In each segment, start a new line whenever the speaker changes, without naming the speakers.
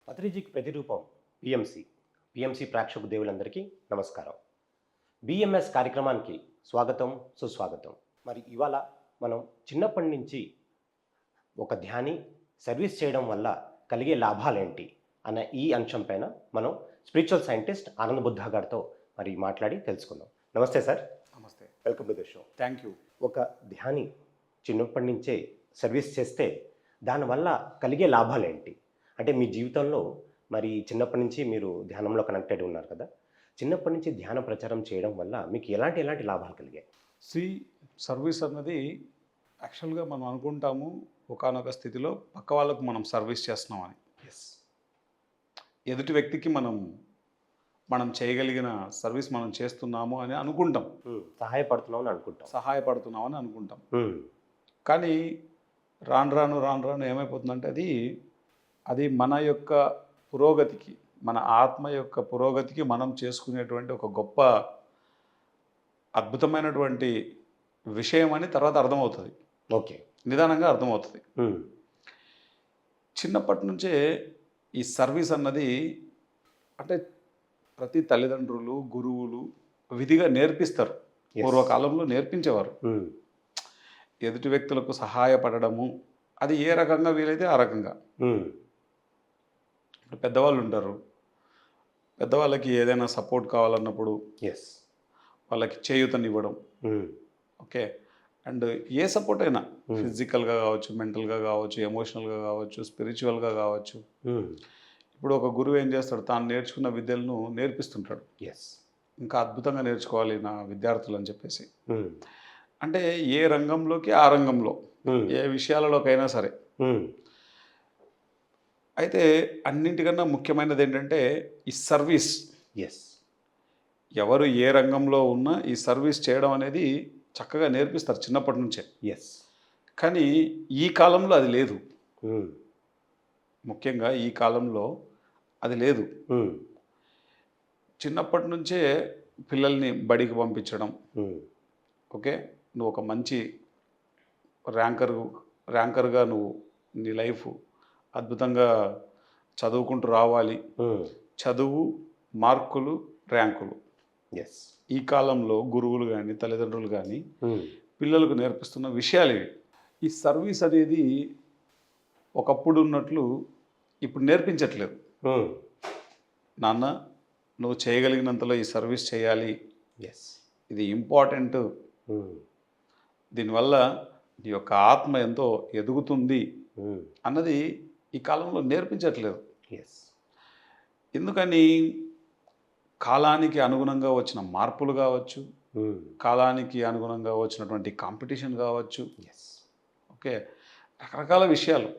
పత్రిజీకి ప్రతిరూపం PMC. PMC ప్రేక్షక దేవులందరికీ నమస్కారం. బిఎంఎస్ కార్యక్రమానికి స్వాగతం, సుస్వాగతం. మరి ఇవాళ మనం చిన్నప్పటి నుంచి ఒక ధ్యాని సర్వీస్ చేయడం వల్ల కలిగే లాభాలేంటి అన్న ఈ అంశం పైన మనం స్పిరిచువల్ సైంటిస్ట్ ఆనంద్ బుద్ధా గారితో మరి మాట్లాడి తెలుసుకుందాం. నమస్తే సార్.
నమస్తే.
Welcome to the show.
Thank you.
ఒక ధ్యాని చిన్నప్పటి నుంచే సర్వీస్ చేస్తే దానివల్ల కలిగే లాభాలేంటి? అంటే మీ జీవితంలో మరి చిన్నప్పటి నుంచి మీరు ధ్యానంలో కనెక్టెడ్ ఉన్నారు కదా. చిన్నప్పటి నుంచి ధ్యాన ప్రచారం చేయడం వల్ల మీకు ఎలాంటి లాభాలు కలిగాయి?
సర్వీస్ అన్నది యాక్చువల్గా మనం అనుకుంటాము ఒకానొక స్థితిలో పక్క వాళ్ళకు మనం సర్వీస్ చేస్తున్నామని.
ఎస్.
ఎదుటి వ్యక్తికి మనం చేయగలిగిన సర్వీస్ మనం చేస్తున్నాము అని అనుకుంటాం, సహాయపడుతున్నామని అనుకుంటాం. కానీ రాను రాను ఏమైపోతుందంటే అది మన యొక్క పురోగతికి, మన ఆత్మ యొక్క పురోగతికి మనం చేసుకునేటువంటి ఒక గొప్ప అద్భుతమైనటువంటి విషయం అని తర్వాత అర్థమవుతుంది.
ఓకే.
నిదానంగా అర్థమవుతుంది. చిన్నప్పటి నుంచే ఈ సర్వీస్ అన్నది అంటే ప్రతి తల్లిదండ్రులు, గురువులు విధిగా నేర్పిస్తారు. పూర్వకాలంలో నేర్పించేవారు. ఎదుటి వ్యక్తులకు సహాయపడము అది ఏ రకంగా వీలైతే ఆ రకంగా. ఇప్పుడు పెద్దవాళ్ళు ఉంటారు, పెద్దవాళ్ళకి ఏదైనా సపోర్ట్ కావాలన్నప్పుడు వాళ్ళకి చేయూతనివ్వడం. ఓకే. అండ్ ఏ సపోర్ట్ అయినా ఫిజికల్గా కావచ్చు, మెంటల్గా కావచ్చు, ఎమోషనల్గా కావచ్చు, స్పిరిచువల్గా కావచ్చు. ఇప్పుడు ఒక గురువు ఏం చేస్తాడు, తాను నేర్చుకున్న విద్యలను నేర్పిస్తుంటాడు. ఇంకా అద్భుతంగా నేర్చుకోవాలి నా విద్యార్థులు అని చెప్పేసి. అంటే ఏ రంగంలోకి ఆ రంగంలో, ఏ విషయాలలోకైనా సరే. అయితే అన్నింటికన్నా ముఖ్యమైనది ఏంటంటే ఈ సర్వీస్. ఎవరు ఏ రంగంలో ఉన్నా ఈ సర్వీస్ చేయడం అనేది చక్కగా నేర్పిస్తారు చిన్నప్పటి నుంచే. కానీ ఈ కాలంలో అది లేదు. ముఖ్యంగా ఈ కాలంలో అది లేదు. చిన్నప్పటి నుంచే పిల్లల్ని బడికి పంపించడం. ఓకే, నువ్వు ఒక మంచి ర్యాంకర్గా నువ్వు నీ లైఫ్ అద్భుతంగా చదువుకుంటూ రావాలి. చదువు, మార్కులు, ర్యాంకులు. ఈ కాలంలో గురువులు కానీ తల్లిదండ్రులు కానీ పిల్లలకు నేర్పిస్తున్న విషయాలు ఇవి. ఈ సర్వీస్ అనేది ఒకప్పుడు ఉన్నట్లు ఇప్పుడు నేర్పించట్లేదు. నాన్న, నువ్వు చేయగలిగినంతలో ఈ సర్వీస్ చేయాలి, ఇది ఇంపార్టెంట్, దీనివల్ల నీ యొక్క ఆత్మ ఎంతో ఎదుగుతుంది అన్నది ఈ కాలంలో నేర్పించట్లేదు. ఎందుకని? కాలానికి అనుగుణంగా వచ్చిన మార్పులు కావచ్చు, కాలానికి అనుగుణంగా వచ్చినటువంటి కాంపిటీషన్ కావచ్చు. ఓకే, రకరకాల విషయాలు.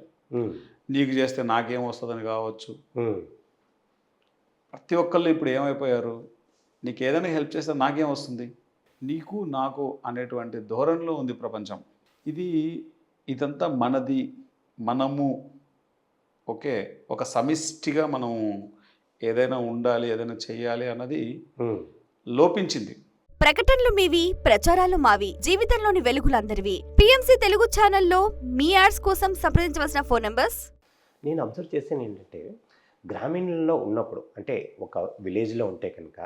నీకు చేస్తే నాకేం వస్తుందని కావచ్చు. ప్రతి ఒక్కళ్ళు ఇప్పుడు ఏమైపోయారు, నీకు ఏదైనా హెల్ప్ చేస్తే నాకేం వస్తుంది, నీకు నాకు అనేటువంటి ధోరణిలో ఉంది ప్రపంచం. ఇదంతా మనది, మనము. ఓకే, ఒక సమిష్టిగా మనం ఏదైనా ఉండాలి, ఏదైనా చెయ్యాలి అన్నది లోపించింది.
ప్రకటనలు మీవి, ప్రచారాలు మావి, జీవితంలోని వెలుగులందరివి. పిఎంసి తెలుగు ఛానల్లో మీ యాడ్స్ కోసం సంప్రదించవలసిన ఫోన్ నంబర్స్.
నేను అబ్జర్వ్ చేసాను ఏంటంటే, గ్రామీణంలో ఉన్నప్పుడు అంటే ఒక విలేజ్లో ఉంటే కనుక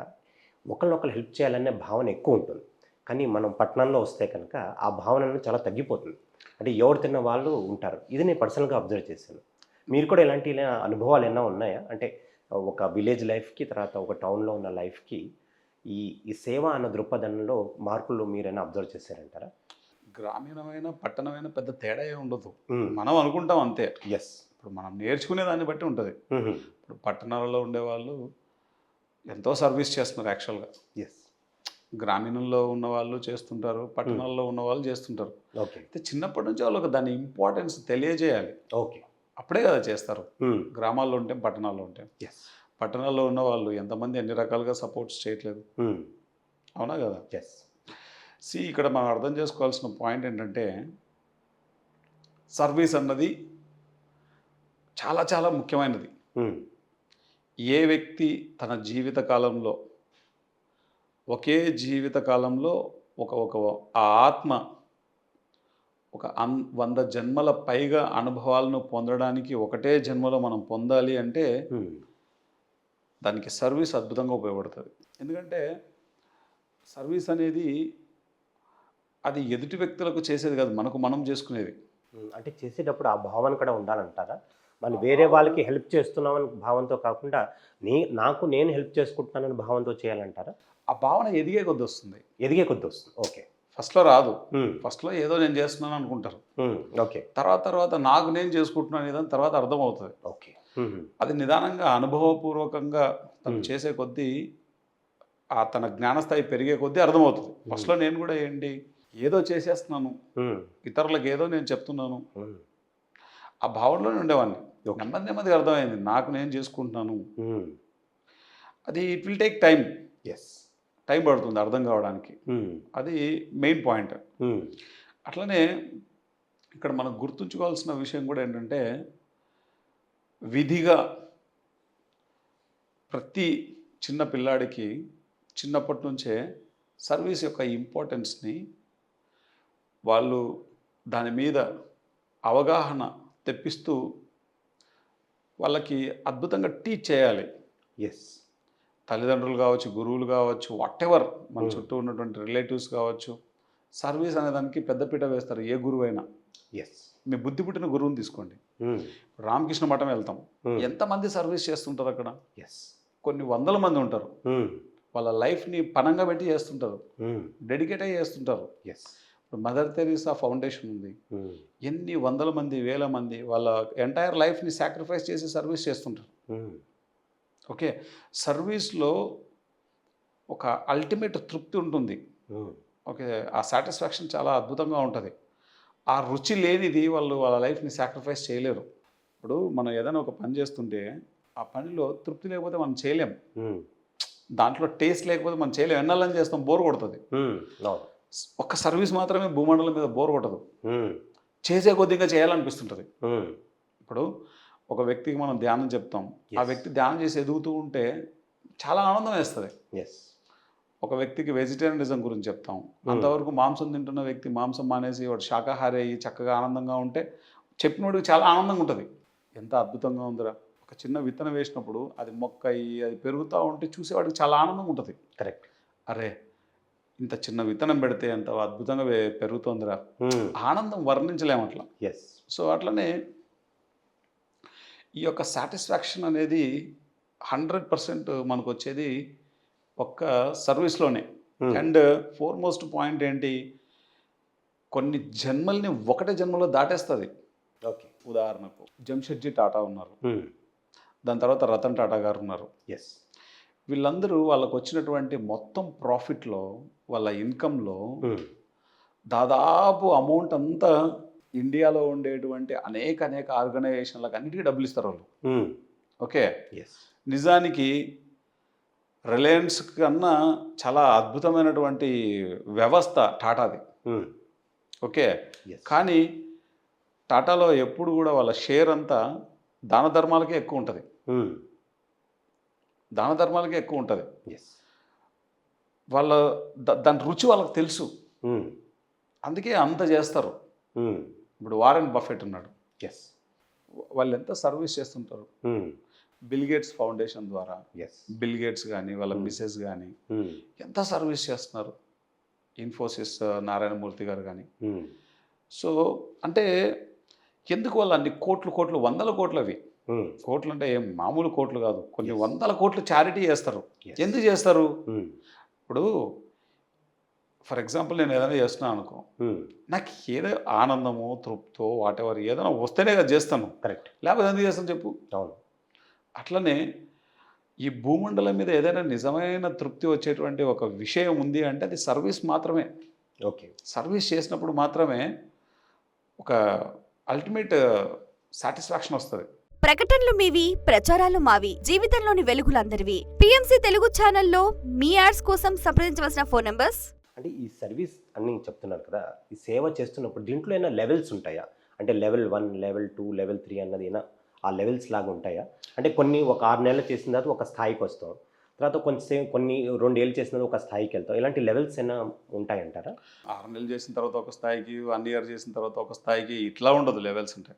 ఒకరినొకరు హెల్ప్ చేయాలనే భావన ఎక్కువ ఉంటుంది. కానీ మనం పట్టణంలో వస్తే కనుక ఆ భావన చాలా తగ్గిపోతుంది. అంటే ఎవరు తిన్న వాళ్ళు ఉంటారు. ఇది నేను పర్సనల్గా అబ్జర్వ్ చేశాను. మీరు కూడా ఇలాంటి అనుభవాలు ఏమైనా ఉన్నాయా? అంటే ఒక విలేజ్ లైఫ్కి తర్వాత ఒక టౌన్లో ఉన్న లైఫ్కి ఈ సేవ అన్న దృక్పథంలో మార్పులు మీరైనా అబ్జర్వ్ చేశారంటారా?
గ్రామీణమైన పట్టణమైన పెద్ద తేడా ఏమి ఉండదు. మనం అనుకుంటాం అంతే. ఇప్పుడు మనం నేర్చుకునే దాన్ని బట్టి ఉంటుంది. ఇప్పుడు పట్టణాలలో ఉండేవాళ్ళు ఎంతో సర్వీస్ చేస్తున్నారు యాక్చువల్గా. గ్రామీణంలో ఉన్న వాళ్ళు చేస్తుంటారు, పట్టణాల్లో ఉన్న వాళ్ళు చేస్తుంటారు. అయితే చిన్నప్పటి నుంచి వాళ్ళకి దాని ఇంపార్టెన్స్ తెలియజేయాలి.
ఓకే,
అప్పుడే కదా చేస్తారు. గ్రామాల్లో ఉంటే, పట్టణాల్లో ఉంటే. పట్టణాల్లో ఉన్న వాళ్ళు ఎంతమంది ఎన్ని రకాలుగా సపోర్ట్స్ చేయట్లేదు, అవునా కదా? ఇక్కడ మనం అర్థం చేసుకోవాల్సిన పాయింట్ ఏంటంటే, సర్వీస్ అన్నది చాలా చాలా ముఖ్యమైనది. ఏ వ్యక్తి తన జీవిత కాలంలో ఒకే జీవిత కాలంలో ఒక ఆ ఆత్మ ఒక 100 జన్మల పైగా అనుభవాలను పొందడానికి ఒకటే జన్మలో మనం పొందాలి అంటే దానికి సర్వీస్ అద్భుతంగా ఉపయోగపడుతుంది. ఎందుకంటే సర్వీస్ అనేది అది ఎదుటి వ్యక్తులకు చేసేది కాదు, మనకు మనం చేసుకునేది.
అంటే చేసేటప్పుడు ఆ భావన కూడా ఉండాలంటారా? మనం వేరే వాళ్ళకి హెల్ప్ చేస్తున్నామని భావంతో కాకుండా నాకు నేను హెల్ప్ చేసుకుంటున్నానని భావంతో చేయాలంటారా?
ఆ భావన ఎదిగే కొద్ది వస్తుంది.
ఎదిగే కొద్ది వస్తుంది. ఓకే.
ఫస్ట్లో రాదు. ఫస్ట్లో ఏదో నేను చేస్తున్నాను అనుకుంటారు.
ఓకే.
తర్వాత నాకు నేను చేసుకుంటున్నాను ఏదని తర్వాత అర్థమవుతుంది.
ఓకే.
అది నిదానంగా అనుభవపూర్వకంగా తను చేసే కొద్దీ తన జ్ఞానస్థాయి పెరిగే కొద్దీ అర్థమవుతుంది. ఫస్ట్లో నేను కూడా ఏంటి ఏదో చేసేస్తున్నాను, ఇతరులకు ఏదో నేను చెప్తున్నాను, ఆ భావనలోనే ఉండేవాడిని. నెమ్మదిగా అర్థమైంది నాకు నేను చేసుకుంటున్నాను. అది it will take time. Time పడుతుంది అర్థం కావడానికి. అది మెయిన్ పాయింట్. అట్లనే ఇక్కడ మనం గుర్తుంచుకోవాల్సిన విషయం కూడా ఏంటంటే విధిగా ప్రతి చిన్న పిల్లాడికి చిన్నప్పటి నుంచే సర్వీస్ యొక్క ఇంపార్టెన్స్ని వాళ్ళు దాని మీద అవగాహన తెప్పిస్తూ వాళ్ళకి అద్భుతంగా టీచ్ చేయాలి. తల్లిదండ్రులు కావచ్చు, గురువులు కావచ్చు, వాటెవర్ మన చుట్టూ ఉన్నటువంటి రిలేటివ్స్ కావచ్చు, సర్వీస్ అనే దానికి పెద్దపీట వేస్తారు ఏ గురువు అయినా. మీ బుద్ధి పుట్టిన గురువుని తీసుకోండి. రామకృష్ణ మఠం వెళ్తాం, ఎంతమంది సర్వీస్ చేస్తుంటారు అక్కడ? కొన్ని వందల మంది ఉంటారు. వాళ్ళ లైఫ్ని పనంగా పెట్టి చేస్తుంటారు, డెడికేట్ అయ్యి చేస్తుంటారు. ఇప్పుడు మదర్ తెరీసా ఫౌండేషన్ ఉంది, ఎన్ని వందల మంది, వేల మంది వాళ్ళ ఎంటైర్ లైఫ్ని సాక్రిఫైస్ చేసి సర్వీస్ చేస్తుంటారు. ఓకే, సర్వీస్లో ఒక అల్టిమేట్ తృప్తి ఉంటుంది. ఓకే, ఆ సాటిస్ఫాక్షన్ చాలా అద్భుతంగా ఉంటుంది. ఆ రుచి లేనిది వాళ్ళ లైఫ్ని సాక్రిఫైస్ చేయలేరు. ఇప్పుడు మనం ఏదైనా ఒక పని చేస్తుంటే ఆ పనిలో తృప్తి లేకపోతే మనం చేయలేం, దాంట్లో టేస్ట్ లేకపోతే మనం చేయలేం. ఎన్నాళ్ళని చేస్తాం, బోర్ కొడుతుంది. ఒక్క సర్వీస్ మాత్రమే భూమండలం మీద బోర్ కొట్టదు, చేసే కొద్దిగా చేయాలనిపిస్తుంటుంది. ఇప్పుడు ఒక వ్యక్తికి మనం ధ్యానం చెప్తాం, ఆ వ్యక్తి ధ్యానం చేసి ఎదుగుతూ ఉంటే చాలా ఆనందం వేస్తుంది. ఒక వ్యక్తికి వెజిటేరియనిజం గురించి చెప్తాం, అంతవరకు మాంసం తింటున్న వ్యక్తి మాంసం మానేసి వాడు శాకాహారి అయ్యి చక్కగా ఆనందంగా ఉంటే చెప్పినోడికి చాలా ఆనందంగా ఉంటుంది. ఎంత అద్భుతంగా ఉందిరా, ఒక చిన్న విత్తనం వేసినప్పుడు అది మొక్క అయ్యి అది పెరుగుతూ ఉంటే చూసేవాడికి చాలా ఆనందంగా ఉంటుంది.
కరెక్ట్.
అరే ఇంత చిన్న విత్తనం పెడితే ఎంత అద్భుతంగా పెరుగుతుందిరా, ఆనందం వర్ణించలేము అట్లా. సో అట్లనే ఈ యొక్క సాటిస్ఫాక్షన్ అనేది 100% మనకు వచ్చేది ఒక్క సర్వీస్లోనే. అండ్ ఫోర్మోస్ట్ పాయింట్ ఏంటి, కొన్ని జన్మల్ని ఒకటే జన్మలో దాటేస్తుంది.
ఓకే,
ఉదాహరణకు జంషెడ్జీ టాటా ఉన్నారు, దాని తర్వాత రతన్ టాటా గారు ఉన్నారు. వీళ్ళందరూ వాళ్ళకు వచ్చినటువంటి మొత్తం ప్రాఫిట్లో, వాళ్ళ ఇన్కంలో దాదాపు అమౌంట్ అంతా ఇండియాలో ఉండేటువంటి అనేక ఆర్గనైజేషన్లకు అన్నిటికీ డబ్బులు ఇస్తారు వాళ్ళు. ఓకే, నిజానికి రిలయన్స్ కన్నా చాలా అద్భుతమైనటువంటి వ్యవస్థ టాటాది. ఓకే, కానీ టాటాలో ఎప్పుడు కూడా వాళ్ళ షేర్ అంతా దాన ధర్మాలకే ఎక్కువ ఉంటుంది. దాన ధర్మాలకే ఎక్కువ ఉంటుంది. వాళ్ళ దాని రుచి వాళ్ళకి తెలుసు, అందుకే అంత చేస్తారు. ఇప్పుడు వారెన్ బఫెట్ ఉన్నాడు, వాళ్ళు ఎంత సర్వీస్ చేస్తుంటారు. బిల్ గేట్స్ ఫౌండేషన్ ద్వారా బిల్ గేట్స్ కానీ వాళ్ళ మిసెస్ కానీ ఎంత సర్వీస్ చేస్తున్నారు. ఇన్ఫోసిస్ నారాయణమూర్తి గారు కానీ. సో అంటే ఎందుకు వాళ్ళు అన్ని కోట్లు వందల కోట్లు, అవి కోట్లు అంటే ఏం మామూలు కోట్లు కాదు, కొన్ని వందల కోట్లు చారిటీ చేస్తారు. ఎందుకు చేస్తారు? ఇప్పుడు ఫర్ ఎగ్జాంపుల్ నేను ఏదైనా చేస్తున్నాను అనుకో, నాకు ఏదో ఆనందమో తృప్తో వాటెవర్ ఏదైనా వస్తేనే కదా చేస్తాను.
కరెక్ట్,
లేకపోతే ఎందుకు చేస్తాను చెప్పు. అవును. అట్లనే ఈ భూమండలం మీద ఏదైనా నిజమైన తృప్తి వచ్చేటువంటి ఒక విషయం ఉంది అంటే అది సర్వీస్ మాత్రమే.
ఓకే,
సర్వీస్ చేసినప్పుడు మాత్రమే ఒక అల్టిమేట్ సాటిస్ఫాక్షన్ వస్తుంది.
ప్రకటనలు మీవి, ప్రచారాలు మావి, జీవితంలోని వెలుగులందరివి. పిఎంసి తెలుగు ఛానల్లో మీ యాడ్స్ కోసం సంప్రదించవలసిన ఫోన్ నంబర్స్.
అంటే ఈ సర్వీస్ అని చెప్తున్నారు కదా, ఈ సేవ చేస్తున్నప్పుడు దీంట్లో ఏమైనా లెవెల్స్ ఉంటాయా? అంటే లెవెల్ 1, లెవెల్ 2, లెవెల్ 3 అన్నది ఏనా ఆ లెవెల్స్ లాగా ఉంటాయా? అంటే కొన్ని ఒక 6 నెలలు చేసిన తర్వాత ఒక స్థాయికి వస్తాం, తర్వాత కొన్ని 2 ఏళ్ళు చేసినది ఒక స్థాయికి వెళ్తాం. ఇలాంటి లెవెల్స్ ఏమైనా ఉంటాయంటారా?
6 నెలలు చేసిన తర్వాత ఒక స్థాయికి, 1 ఇయర్ చేసిన తర్వాత ఒక స్థాయికి ఇట్లా ఉండదు లెవెల్స్ అంటే.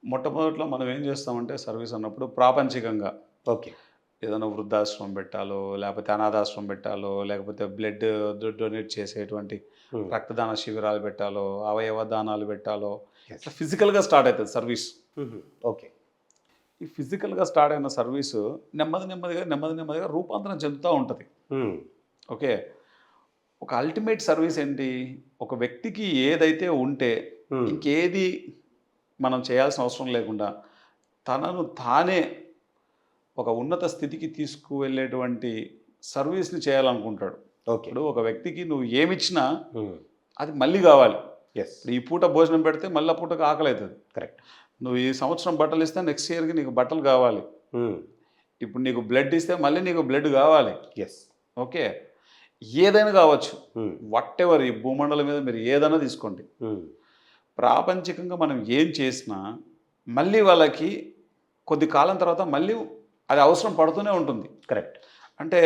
మొట్టమొదట్లో మనం ఏం చేస్తామంటే సర్వీస్ అన్నప్పుడు ప్రాపంచికంగా
ఓకే.
ఏదైనా వృద్ధాశ్రమం పెట్టాలో, లేకపోతే అనాథాశ్రమం పెట్టాలో, లేకపోతే బ్లడ్ డొనేట్ చేసేటువంటి రక్తదాన శిబిరాలు పెట్టాలో, అవయవ దానాలు పెట్టాలో, ఇట్లా ఫిజికల్గా స్టార్ట్ అవుతుంది సర్వీస్.
ఓకే.
ఈ ఫిజికల్గా స్టార్ట్ అయిన సర్వీసు నెమ్మదిగా రూపాంతరం చెందుతూ ఉంటుంది. ఓకే. ఒక అల్టిమేట్ సర్వీస్ ఏంటి? ఒక వ్యక్తికి ఏదైతే ఉంటే ఇంకేది మనం చేయాల్సిన అవసరం లేకుండా తనను తానే ఒక ఉన్నత స్థితికి తీసుకువెళ్ళేటువంటి సర్వీస్ని చేయాలనుకుంటాడు. ఇప్పుడు ఒక వ్యక్తికి నువ్వు ఏమిచ్చినా అది మళ్ళీ కావాలి. ఈ పూట భోజనం పెడితే మళ్ళీ ఆ పూటకు ఆకలి అవుతుంది.
కరెక్ట్.
నువ్వు ఈ సంవత్సరం బట్టలు ఇస్తే నెక్స్ట్ ఇయర్కి నీకు బట్టలు కావాలి. ఇప్పుడు నీకు బ్లడ్ ఇస్తే మళ్ళీ నీకు బ్లడ్ కావాలి. ఓకే. ఏదైనా కావచ్చు, వాట్ ఎవర్, ఈ భూమండలం మీద మీరు ఏదైనా తీసుకోండి. ప్రాపంచికంగా మనం ఏం చేసినా మళ్ళీ వాళ్ళకి కొద్ది కాలం తర్వాత మళ్ళీ అది అవసరం పడుతూనే ఉంటుంది.
కరెక్ట్.
అంటే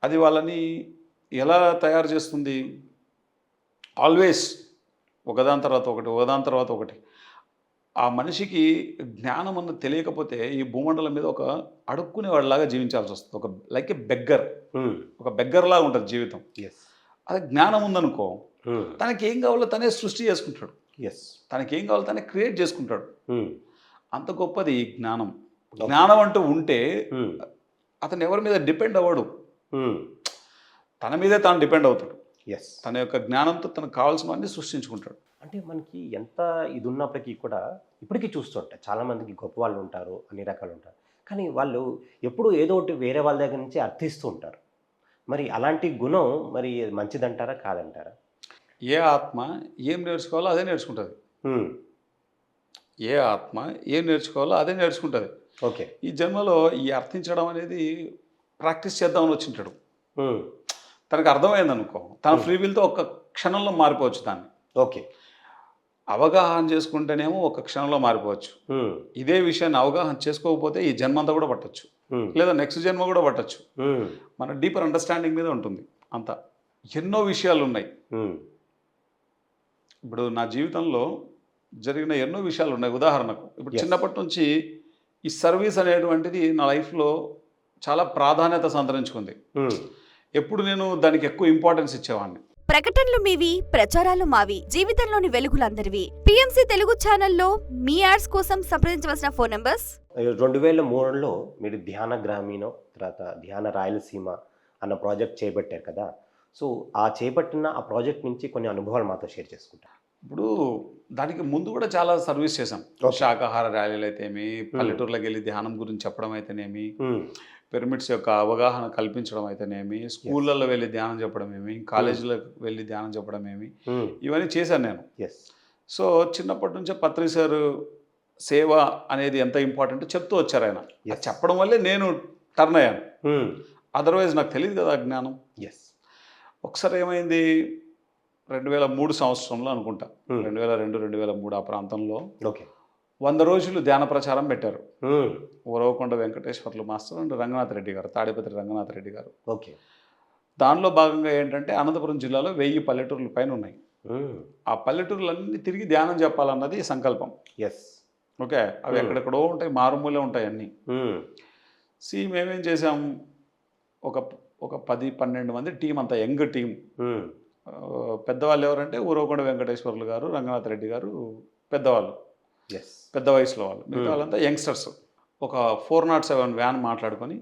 అది వాళ్ళని ఎలా తయారు చేస్తుంది? ఆల్వేస్ ఒకదాని తర్వాత ఒకటి. ఆ మనిషికి జ్ఞానం అన్నది తెలియకపోతే ఈ భూమండలం మీద ఒక అడుక్కునేవాడిలాగా జీవించాల్సి వస్తుంది. ఒక లైక్ ఏ బెగ్గర్, ఒక బెగ్గర్లాగా ఉంటుంది జీవితం. అదే జ్ఞానం ఉందనుకో, తనకి ఏం కావాలో తనే సృష్టి చేసుకుంటాడు. తనకి ఏం కావాలో తనే క్రియేట్ చేసుకుంటాడు. అంత గొప్పది ఈ జ్ఞానం. జ్ఞానం అంటూ ఉంటే అతను ఎవరి మీద డిపెండ్ అవ్వడు, తన మీదే తాను డిపెండ్ అవుతాడు. తన యొక్క జ్ఞానంతో తనకు కావాల్సినవన్నీ సృష్టించుకుంటాడు.
అంటే మనకి ఎంత ఇది ఉన్నప్పటికీ కూడా ఇప్పటికీ చూస్తుంటారు, చాలామందికి గొప్ప వాళ్ళు ఉంటారు, అన్ని రకాలు ఉంటారు, కానీ వాళ్ళు ఎప్పుడూ ఏదో ఒకటి వేరే వాళ్ళ దగ్గర నుంచి అర్థిస్తూ ఉంటారు. మరి అలాంటి గుణం మరి మంచిదంటారా కాదంటారా?
ఏ ఆత్మ ఏం నేర్చుకోవాలో అదే నేర్చుకుంటుంది. ఏ ఆత్మ ఏం నేర్చుకోవాలో అదే నేర్చుకుంటుంది.
ఓకే.
ఈ జన్మలో ఈ అర్థించడం అనేది ప్రాక్టీస్ చేద్దామని వచ్చింటాడు. తనకు అర్థమైంది అనుకో, తన ఫ్రీ విల్తో ఒక్క క్షణంలో మారిపోవచ్చు దాన్ని.
ఓకే.
అవగాహన చేసుకుంటేనేమో ఒక క్షణంలో మారిపోవచ్చు. ఇదే విషయాన్ని అవగాహన చేసుకోకపోతే ఈ జన్మ అంతా కూడా పట్టచ్చు, లేదా నెక్స్ట్ జన్మ కూడా పట్టచ్చు. మన డీపర్ అండర్స్టాండింగ్ మీద ఉంటుంది అంతా. ఎన్నో విషయాలు ఉన్నాయి. ఇప్పుడు నా జీవితంలో జరిగిన ఎన్నో విషయాలు ఉన్నాయి. ఉదాహరణకు ఇప్పుడు చిన్నప్పటి నుంచి ఈ సర్వీస్ అనేటువంటిది నా లైఫ్లో చాలా ప్రాధాన్యత సంతరించుకుంది. ఎప్పుడు నేను దానికి ఎక్కువ ఇంపార్టెన్స్ ఇచ్చేవాడిని.
ప్రకటనలు మీవి, ప్రచారాలు మావి, జీవితంలోని వెలుగులందరివి. పిఎంసి తెలుగు ఛానల్లో మీ యాడ్స్ కోసం సంప్రదించవలసిన ఫోన్ నంబర్స్.
2003లో మీరు ధ్యాన గ్రామీణం, తర్వాత ధ్యాన రాయలసీమ అన్న ప్రాజెక్ట్ చేపట్టారు కదా. సో ఆ చేపట్టిన ఆ ప్రాజెక్ట్ నుంచి కొన్ని అనుభవాలు మాతో షేర్ చేసుకుంటారు.
ఇప్పుడు దానికి ముందు కూడా చాలా సర్వీస్ చేసాం. శాకాహార ర్యాలీలు అయితేమి, పల్లెటూర్లోకి వెళ్ళి ధ్యానం గురించి చెప్పడం అయితేనేమి, పిరమిడ్స్ యొక్క అవగాహన కల్పించడం అయితేనేమి, స్కూళ్ళల్లో వెళ్ళి ధ్యానం చెప్పడం ఏమి, కాలేజీలకు వెళ్ళి ధ్యానం చెప్పడం ఏమి, ఇవన్నీ చేశాను నేను. సో చిన్నప్పటి నుంచే పత్రి సార్ సేవ అనేది ఎంత ఇంపార్టెంట్ చెప్తూ వచ్చారు ఆయన. చెప్పడం వల్లే నేను టర్న్ అయ్యాను. అదర్వైజ్ నాకు తెలియదు కదా జ్ఞానం. ఒకసారి ఏమైంది, 2003 సంవత్సరంలో అనుకుంటా, 2002-2003 ఆ ప్రాంతంలో 100 రోజులు ధ్యాన ప్రచారం పెట్టారు. ఉరవకొండ వెంకటేశ్వర్లు మాస్టర్ అండ్ రంగనాథ్ రెడ్డి గారు, తాడిపత్రి రంగనాథ్ రెడ్డి గారు.
ఓకే.
దానిలో భాగంగా ఏంటంటే అనంతపురం జిల్లాలో 1000 పల్లెటూర్ల పైన ఉన్నాయి. ఆ పల్లెటూర్లన్నీ తిరిగి ధ్యానం చెప్పాలన్నది సంకల్పం. ఓకే. అవి ఎక్కడెక్కడో ఉంటాయి, మారుమూలే ఉంటాయి అన్నీ. మేమేం చేసాం, ఒక 10-12 మంది టీం, అంతా యంగ్ టీం. పెద్దవాళ్ళు ఎవరంటే ఉరవకొండ వెంకటేశ్వర్లు గారు, రంగనాథ్ రెడ్డి గారు పెద్దవాళ్ళు, పెద్ద వయసులో వాళ్ళు. మిగతా వాళ్ళంతా యంగ్స్టర్స్. ఒక 407 వ్యాన్ మాట్లాడుకొని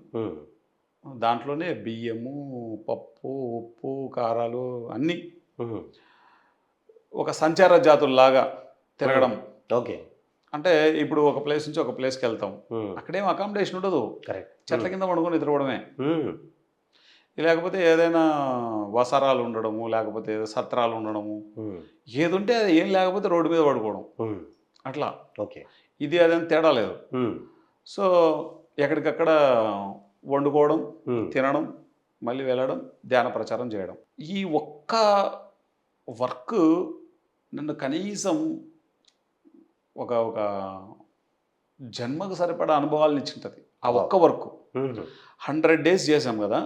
దాంట్లోనే బియ్యము, పప్పు, ఉప్పు, కారాలు అన్నీ ఒక సంచార జాతుల్లాగా తిరగడం.
ఓకే.
అంటే ఇప్పుడు ఒక ప్లేస్ నుంచి ఒక ప్లేస్కి వెళ్తాం, అక్కడేం అకామిడేషన్ ఉండదు, చెట్ల కింద పడుకొని నిద్రపోవడమే. లేకపోతే ఏదైనా వసరాలు ఉండడము, లేకపోతే సత్రాలు ఉండడము, ఏది ఉంటే అది, ఏం లేకపోతే రోడ్డు మీద పడుకోవడం, అట్లా.
ఓకే.
ఇది అదేం తేడా లేదు. సో ఎక్కడికక్కడ వండుకోవడం, తినడం, మళ్ళీ వెళ్ళడం, ధ్యాన ప్రచారం చేయడం. ఈ ఒక్క వర్క్ నన్ను కనీసం ఒక జన్మకు సరిపడా అనుభవాలను ఇచ్చింటుంది. ఆ ఒక్క వర్క్ 100 days చేసాం కదా,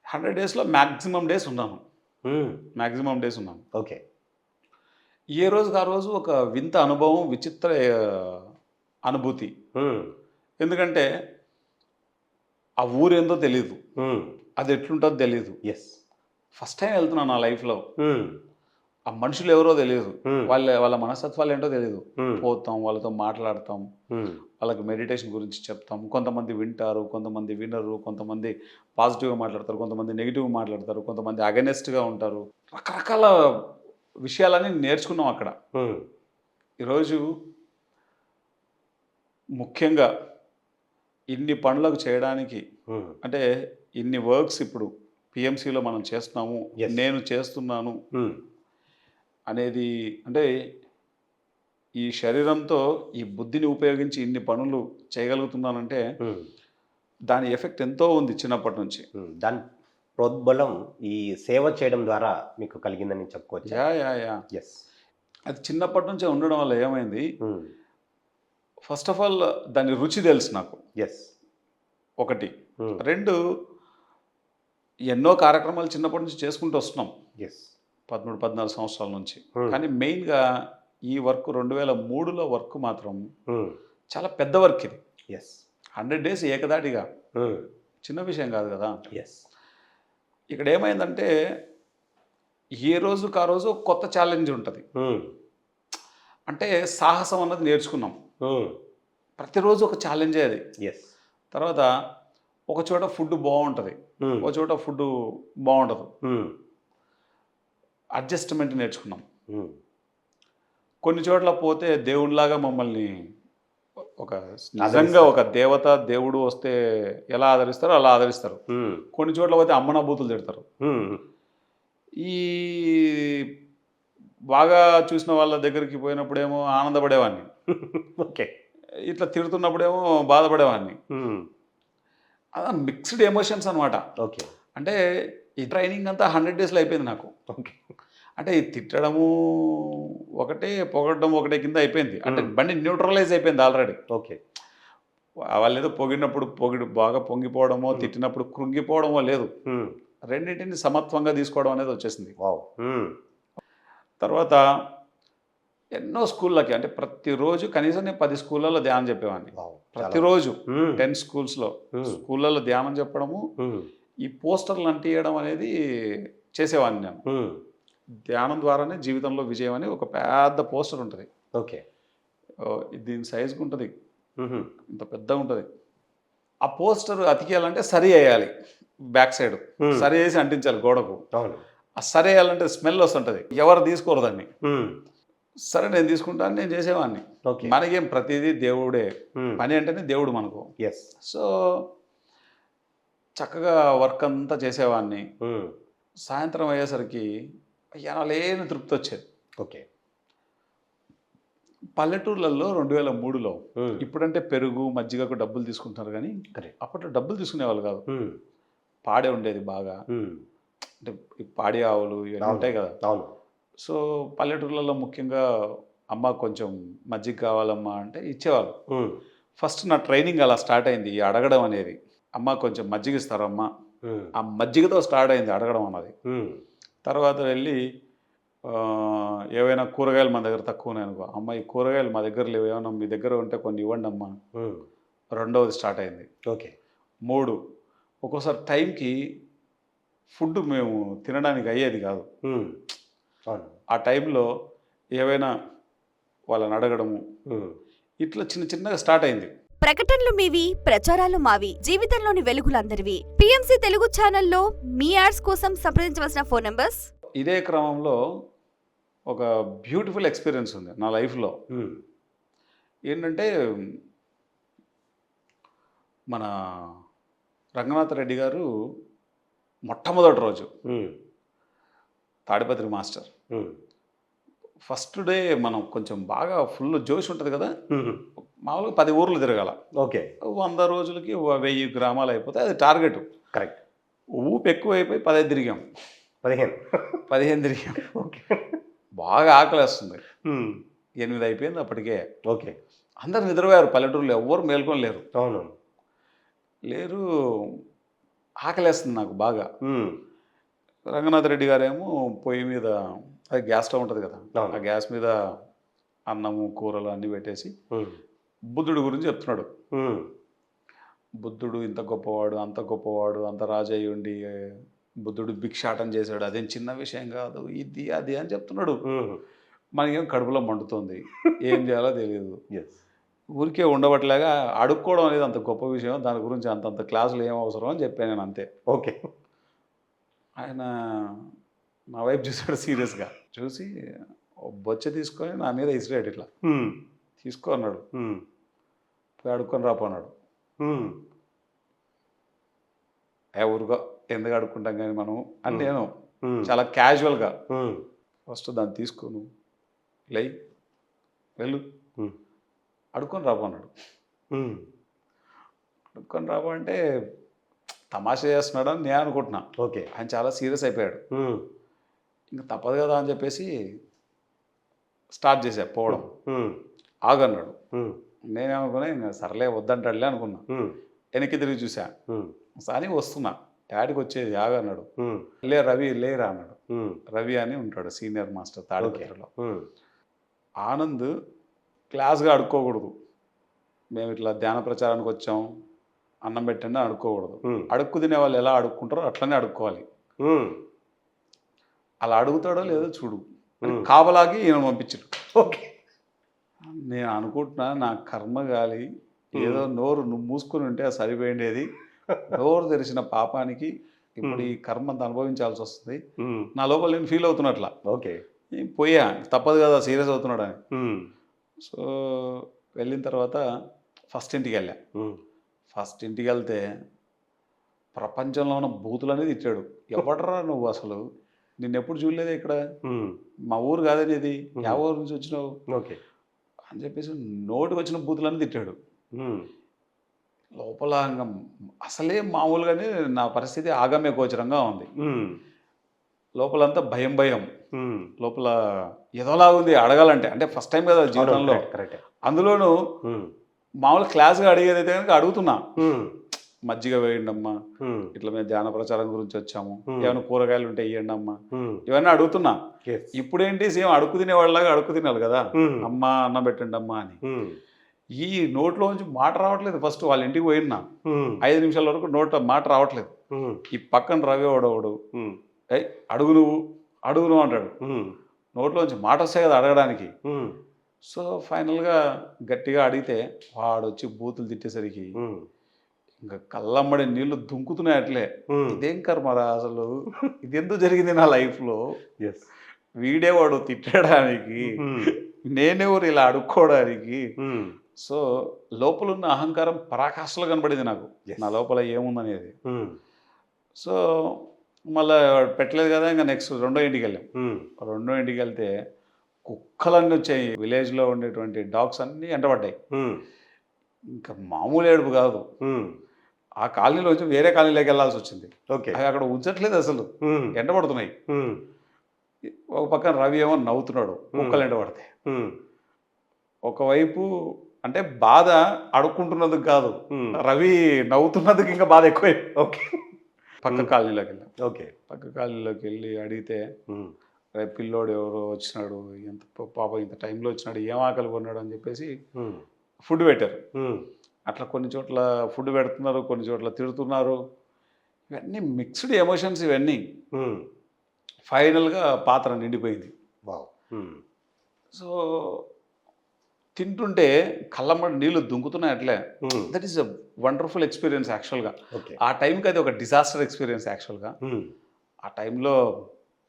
100 daysలో మ్యాక్సిమం డేస్ ఉన్నాను.
ఓకే.
ఏ రోజుకి ఆ రోజు ఒక వింత అనుభవం, విచిత్ర అనుభూతి. ఎందుకంటే ఆ ఊరేందో తెలియదు, అది ఎట్లుంటుందో తెలియదు.
ఎస్.
ఫస్ట్ టైం వెళ్తున్నాను నా లైఫ్లో. ఆ మనుషులు ఎవరో తెలియదు, వాళ్ళ మనస్తత్వాలు ఏంటో తెలియదు. పోతాం, వాళ్ళతో మాట్లాడతాం, వాళ్ళకి మెడిటేషన్ గురించి చెప్తాం. కొంతమంది వింటారు, కొంతమంది వినరు, కొంతమంది పాజిటివ్గా మాట్లాడతారు, కొంతమంది నెగిటివ్గా మాట్లాడతారు, కొంతమంది అగెనెస్ట్గా ఉంటారు. రకరకాల విషయాలన్నీ నేర్చుకున్నాం అక్కడ. ఈరోజు ముఖ్యంగా ఇన్ని పనులకు చేయడానికి, అంటే ఇన్ని వర్క్స్ ఇప్పుడు పిఎంసిలో మనం చేస్తున్నాము, నేను చేస్తున్నాను అనేది, అంటే ఈ శరీరంతో ఈ బుద్ధిని ఉపయోగించి ఇన్ని పనులు చేయగలుగుతున్నానంటే దాని ఎఫెక్ట్ ఎంతో ఉంది చిన్నప్పటి నుంచి.
దాని ప్రోద్బలం ఈ సేవ చేయడం ద్వారా మీకు కలిగిందని చెప్పుకోవచ్చు.
యా.
ఎస్.
అది చిన్నప్పటి నుంచే ఉండడం వల్ల ఏమైంది, ఫస్ట్ ఆఫ్ ఆల్ దాని రుచి తెలుసు నాకు.
ఎస్.
ఒకటి. రెండు, ఎన్నో కార్యక్రమాలు చిన్నప్పటి నుంచి చేసుకుంటూ వస్తున్నాం.
ఎస్.
13-14 సంవత్సరాల నుంచి. కానీ మెయిన్గా ఈ వర్క్ 2003లో వర్క్ మాత్రం చాలా పెద్ద వర్క్ ఇది.
ఎస్.
100 days ఏకదాటిగా, చిన్న విషయం కాదు కదా.
ఎస్.
ఇక్కడ ఏమైందంటే ఏ రోజుకి ఆ రోజు కొత్త ఛాలెంజ్ ఉంటుంది. అంటే సాహసం అన్నది నేర్చుకున్నాం. ప్రతిరోజు ఒక ఛాలెంజే అది.
ఎస్.
తర్వాత ఒక చోట ఫుడ్ బాగుంటుంది, ఒక చోట ఫుడ్ బాగుండదు. అడ్జస్ట్మెంట్ నేర్చుకున్నాం. కొన్ని చోట్ల పోతే దేవుడిలాగా మమ్మల్ని ఒక నిజంగా ఒక దేవత, దేవుడు వస్తే ఎలా ఆదరిస్తారో అలా ఆదరిస్తారు. కొన్ని చోట్ల పోతే అమ్మన బూతులు తిడతారు. ఈ బాగా చూసిన వాళ్ళ దగ్గరికి పోయినప్పుడేమో ఆనందపడేవాడిని,
ఓకే.
ఇట్లా తిడుతున్నప్పుడేమో బాధపడేవాడిని. అలా మిక్స్డ్ ఎమోషన్స్ అనమాట.
ఓకే.
అంటే ఈ ట్రైనింగ్ అంతా 100 daysలో అయిపోయింది నాకు.
ఓకే.
అంటే ఈ తిట్టడము ఒకటే, పొగడడం ఒకటే కింద అయిపోయింది. అంటే బండి న్యూట్రలైజ్ అయిపోయింది ఆల్రెడీ.
ఓకే.
వాళ్ళు ఏదో పొగిడినప్పుడు బాగా పొంగిపోవడమో, తిట్టినప్పుడు కృంగిపోవడమో లేదు. రెండింటిని సమత్వంగా తీసుకోవడం అనేది వచ్చేసింది. తర్వాత ఎన్నో స్కూళ్ళకి, అంటే ప్రతిరోజు కనీసం నేను 10 స్కూళ్ళలో ధ్యానం చెప్పేవాడిని. ప్రతిరోజు 10 స్కూళ్ళలో ధ్యానం చెప్పడము, ఈ పోస్టర్లు అంటియడం అనేది చేసేవాడిని నేను. ధ్యానం ద్వారానే జీవితంలో విజయం అని ఒక పెద్ద పోస్టర్ ఉంటుంది.
ఓకే.
దీని సైజుకు ఉంటుంది, ఇంత పెద్దగా ఉంటుంది. ఆ పోస్టర్ అతికేయాలంటే సరి వేయాలి, బ్యాక్ సైడ్ సరి వేసి అంటించాలి గోడకు. ఆ సరి వేయాలంటే స్మెల్ వస్తుంటుంది, ఎవరు తీసుకోరు దాన్ని. సరే నేను తీసుకుంటాను, నేను చేసేవాడిని. మనకేం ప్రతిదీ దేవుడే, పని అంటేనే దేవుడు మనకు. సో చక్కగా వర్క్ అంతా చేసేవాడిని. సాయంత్రం అయ్యేసరికి ఎనలేని తృప్తి వచ్చేది.
ఓకే.
పల్లెటూర్లలో 2003లో ఇప్పుడంటే పెరుగు, మజ్జిగకు డబ్బులు తీసుకుంటున్నారు, కానీ అప్పట్లో డబ్బులు తీసుకునేవాళ్ళు కాదు. పాడే ఉండేది బాగా, అంటే పాడి ఆవులు ఇవన్నీ ఉంటాయి కదా. సో పల్లెటూర్లలో ముఖ్యంగా అమ్మ కొంచెం మజ్జిగ కావాలమ్మా అంటే ఇచ్చేవాళ్ళు. ఫస్ట్ నా ట్రైనింగ్ అలా స్టార్ట్ అయింది, ఈ అడగడం అనేది. అమ్మ కొంచెం మజ్జిగ ఇస్తారమ్మా, ఆ మజ్జిగతో స్టార్ట్ అయింది అడగడం అన్నది. తర్వాత వెళ్ళి ఏవైనా కూరగాయలు మన దగ్గర తక్కువ ఉన్నాయి అనుకో, అమ్మ ఈ కూరగాయలు మా దగ్గర లేవు, ఏమైనా మీ దగ్గర ఉంటే కొన్ని ఇవ్వండి అమ్మా. రెండవది స్టార్ట్ అయింది.
ఓకే.
3, ఒక్కోసారి టైంకి ఫుడ్ మేము తినడానికి అయ్యేది కాదు. ఆ టైంలో ఏవైనా వాళ్ళని అడగడము, ఇట్లా చిన్న చిన్నగా స్టార్ట్ అయింది.
ప్రకటనలు మీవి, ప్రచారాలు మావి, జీవితంలోని వెలుగులందరివి. పిఎంసి తెలుగు ఛానల్లో మీ యాడ్స్ కోసం సంప్రదించవలసిన ఫోన్ నంబర్స్.
ఇదే క్రమంలో ఒక బ్యూటిఫుల్ ఎక్స్పీరియన్స్ ఉంది నా లైఫ్లో. ఏంటంటే మన రంగనాథ్ రెడ్డి గారు మొట్టమొదటి రోజు తాడిపత్రి మాస్టర్ ఫస్ట్ డే మనం కొంచెం బాగా ఫుల్ జోష్ ఉంటుంది కదా, మామూలుగా 10 ఊర్లు తిరగాల.
ఓకే.
100 రోజులకి 1000 గ్రామాలు అయిపోతే అది టార్గెట్.
కరెక్ట్.
ఊపు ఎక్కువ అయిపోయి 15 తిరిగాం. 15 తిరిగాం.
ఓకే.
బాగా ఆకలి వస్తుంది. 8 అయిపోయింది అప్పటికే.
ఓకే.
అందరు నిద్రపోయారు పల్లెటూరులో, ఎవ్వరు మేల్కొని లేరు.
అవును.
లేరు, ఆకలేస్తుంది నాకు బాగా. రంగనాథ్ రెడ్డి గారేమో పొయ్యి మీద, అది గ్యాస్ స్టవ్ ఉంటుంది కదా,
అవును.
ఆ గ్యాస్ మీద అన్నము కూరలు అన్నీ పెట్టేసి బుద్ధుడి గురించి చెప్తున్నాడు. బుద్ధుడు ఇంత గొప్పవాడు, అంత గొప్పవాడు, అంత రాజయ్య ఉండి బుద్ధుడు భిక్షాటం చేశాడు, అదేం చిన్న విషయం కాదు, ఇది అది అని చెప్తున్నాడు. మనకేం కడుపులో మండుతుంది, ఏం చేయాలో తెలియదు. ఊరికే ఉండబట్టలేగా అడుక్కోవడం అనేది అంత గొప్ప విషయం, దాని గురించి అంతంత క్లాసులు ఏం అవసరం అని చెప్పాను నేను, అంతే.
ఓకే.
ఆయన నా వైపు చూసాడు సీరియస్గా, చూసి బొచ్చ తీసుకొని నా మీద ఇసిరాడు, ఇట్లా తీసుకో అన్నాడు. పోయి అడుక్కొని రాపోన్నాడు. ఊరుగా ఎందుకు అడుక్కుంటాం కానీ మనం అని నేను చాలా క్యాజువల్గా, ఫస్ట్ దాన్ని తీసుకోను, లై వెళ్ళు, అడుక్కొని రాపోన్నాడు. అడుక్కొని రాబో అంటే తమాషా చేస్తున్నాడు అని నేను అనుకుంటున్నా.
ఓకే.
ఆయన చాలా సీరియస్ అయిపోయాడు. ఇంకా తప్పదు కదా అని చెప్పేసి స్టార్ట్ చేశా పోవడం. ఆగన్నాడు. నేనేమనుకున్నా ఇంకా సర్లే వద్దంటాడులే అనుకున్నా. వెనక్కి తిరిగి చూసా, సాని వస్తున్నా, డాడీకి వచ్చేది ఆగన్నాడు. లే రవి లేరా అన్నాడు. రవి అని ఉంటాడు సీనియర్ మాస్టర్ తాడిపత్రిలో. ఆనంద్ క్లాస్గా అడుక్కోకూడదు, మేము ఇట్లా ధ్యాన ప్రచారానికి వచ్చాం, అన్నం పెట్టండి అడుక్కోకూడదు. అడుక్కు తినే వాళ్ళు ఎలా అడుక్కుంటారో అట్లనే అడుక్కోవాలి. అలా అడుగుతాడో లేదో చూడు, కావలాగి ఈయన పంపించాడు.
ఓకే.
నేను అనుకుంటున్నా నా కర్మ గాలి, ఏదో నోరు నువ్వు మూసుకుని ఉంటే సరిపోయిండేది, నోరు తెరిచిన పాపానికి ఇప్పుడు ఈ కర్మంత అనుభవించాల్సి వస్తుంది. నా లోపల నేను ఫీల్ అవుతున్నట్లా.
ఓకే.
పోయా, తప్పదు కదా, సీరియస్ అవుతున్నాడు అని. సో వెళ్ళిన తర్వాత ఫస్ట్ ఇంటికి వెళ్ళా. ఫస్ట్ ఇంటికి వెళ్తే ప్రపంచంలో ఉన్న బూతులనే తిట్టాడు. ఎవడరా నువ్వు, అసలు నిన్నెప్పుడు చూడలేదే ఇక్కడ, మా ఊరు కాదని, ఇది యా ఊరు నుంచి వచ్చినావు
ఓకే
అని చెప్పేసి నోటికి వచ్చిన బూతులన్నీ తిట్టాడు. లోపల అసలే మామూలుగానే నా పరిస్థితి ఆగమ్య గోచరంగా ఉంది. లోపలంతా భయం భయం, లోపల ఏదోలా ఉంది అడగాలంటే. అంటే ఫస్ట్ టైం కదా జీవితంలో, అందులోనూ మామూలు క్లాస్గా అడిగేదైతే కనుక అడుగుతున్నా, మజ్జిగ వేయండి అమ్మా, ఇట్లా మేము ధ్యాన ప్రచారం గురించి వచ్చాము, ఏమైనా కూరగాయలు ఉంటే ఇవ్వండి అమ్మా, ఇవన్నీ అడుగుతున్నా. ఇప్పుడేంటి సేమ్ అడుగు తినేవాళ్ళలాగా అడుగు తినాలి కదా, అమ్మ అన్నం పెట్టండి అమ్మా అని. ఈ నోట్లోంచి మాట రావట్లేదు. ఫస్ట్ వాళ్ళ ఇంటికి పోయినా 5 నిమిషాల వరకు మాట రావట్లేదు. ఈ పక్కన రవి వాడవాడు, అడుగు నువ్వు అంటాడు. నోట్లోంచి మాట వస్తాయి కదా అడగడానికి. సో ఫైనల్గా గట్టిగా అడిగితే వాడు వచ్చి బూతులు తిట్టేసరికి ఇంకా కళ్ళమ్మడి నీళ్లు దుంకుతున్నాయి అట్లే. ఇదేం కర్మరా అసలు, ఇది ఎందుకు జరిగింది నా లైఫ్లో, వీడేవాడు తిట్టడానికి, నేనెవరు ఇలా అడుక్కోవడానికి. సో లోపల ఉన్న అహంకారం పరాకాష్ఠలో కనబడింది నాకు, నా లోపల ఏముందనేది. సో మళ్ళీ పెట్టలేదు కదా, ఇంకా నెక్స్ట్ రెండో ఇంటికి వెళ్ళాం. రెండో ఇంటికి వెళ్తే కుక్కలన్నీ వచ్చాయి. విలేజ్లో ఉండేటువంటి డాగ్స్ అన్నీ ఎంటబడ్డాయి. ఇంకా మామూలు ఏడుపు కాదు. ఆ కాలనీలో వచ్చి వేరే కాలనీలోకి వెళ్ళాల్సి వచ్చింది.
ఓకే.
అవి అక్కడ ఉంచట్లేదు, అసలు ఎంటబడుతున్నాయి. ఒక పక్కన రవి ఏమో నవ్వుతున్నాడు, కుక్కలు ఎంటబడతాయి. ఒకవైపు అంటే బాధ అడుక్కుంటున్నందుకు కాదు, రవి నవ్వుతున్నందుకు ఇంకా బాధ ఎక్కువ.
ఓకే.
పక్క కాలనీలోకి వెళ్ళాం.
ఓకే.
పక్క కాలనీలోకి వెళ్ళి అడిగితే, రేపు పిల్లోడు ఎవరో వచ్చినాడు, ఎంత పాప ఇంత టైంలో వచ్చినాడు, ఏం ఆకలి కొన్నాడు అని చెప్పేసి ఫుడ్ పెట్టారు. అట్లా కొన్ని చోట్ల ఫుడ్ పెడుతున్నారు, కొన్ని చోట్ల తిడుతున్నారు. ఇవన్నీ మిక్స్డ్ ఎమోషన్స్ ఇవన్నీ. ఫైనల్గా పాత్ర నిండిపోయింది. సో తింటుంటే కళ్ళమ్మడి నీళ్ళు దుంకుతున్నాయి అట్లే. That is a wonderful experience యాక్చువల్గా. ఆ టైంకి అది ఒక డిజాస్టర్ ఎక్స్పీరియన్స్ యాక్చువల్గా. ఆ టైంలో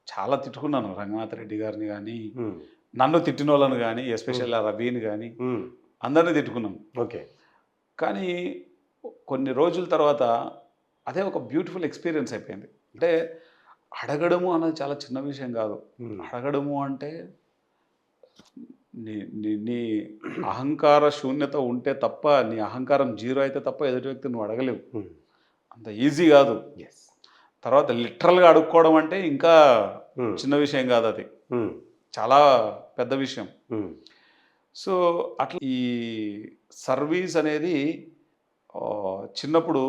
చాలా తిట్టుకున్నాను రంగనాథ్ రెడ్డి గారిని కానీ, నన్ను తిట్టిన వాళ్ళని కానీ, ఎస్పెషల్ ఆ రవిని కానీ, అందరినీ తిట్టుకున్నాను.
ఓకే.
కానీ కొన్ని రోజుల తర్వాత అదే ఒక బ్యూటిఫుల్ ఎక్స్పీరియన్స్ అయిపోయింది. అంటే అడగడము అన్నది చాలా చిన్న విషయం కాదు. అడగడము అంటే నీ అహంకార శూన్యత ఉంటే తప్ప, నీ అహంకారం 0 అయితే తప్ప ఎదుటి వ్యక్తి నువ్వు అడగలేవు. అంత ఈజీ కాదు. తర్వాత లిటరల్గా అడుక్కోవడం అంటే ఇంకా చిన్న విషయం కాదు, అది చాలా పెద్ద విషయం. సో అట్లా ఈ సర్వీస్ అనేది చిన్నప్పుడు